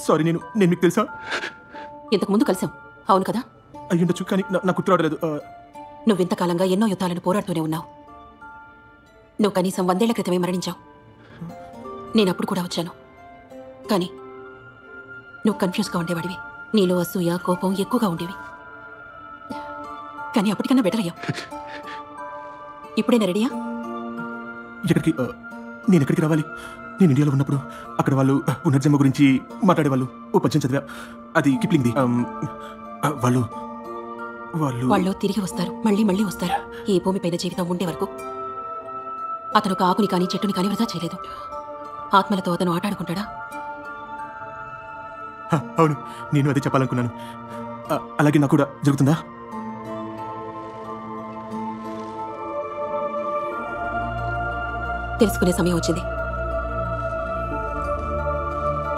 Sorry, నేను మీకు తెలుసా? ఇంతకు ముందు కలిసాం, అవును కదా? అయ్యుండొచ్చు, కానీ నాకు గుర్తు రావట్లేదు. నువ్వింతకాలంగా ఎన్నో యుద్ధాలను పోరాడుతూనే ఉన్నావు. నువ్వు కనీసం 100 ఏళ్ల క్రితమే మరణించావు. నేనప్పుడు కూడా వచ్చాను, కానీ నువ్వు కన్ఫ్యూజ్గా ఉండేవాడివి. నీలో అసూయ, కోపం ఎక్కువగా ఉండేవి. కానీ అప్పటికన్నా బెటర్ అయ్యావు. ఇప్పుడైనా రెడీయా? ఎక్కడికి? నేను ఎక్కడికి రావాలి? నేను ఇండియాలో ఉన్నప్పుడు అక్కడ వాళ్ళు పునర్జన్మ గురించి మాట్లాడేవాళ్ళు. ఓ పద్యం చదివా, అది కిప్లింగ్ది. వాళ్ళు వాళ్ళు వాళ్ళు తిరిగి వస్తారు, మళ్ళీ మళ్ళీ వస్తారు. ఈ భూమిపైన జీవితం ఉండే వరకు. అతను ఒక ఆకుని కానీ చెట్టుని కానీ వృధా చేయలేదు. ఆత్మలతో అతను ఆటాడుకుంటాడా? అవును, నేను అదే చెప్పాలనుకున్నాను. అలాగే నాకు కూడా జరుగుతుందా? తెలుసుకునే సమయం వచ్చింది.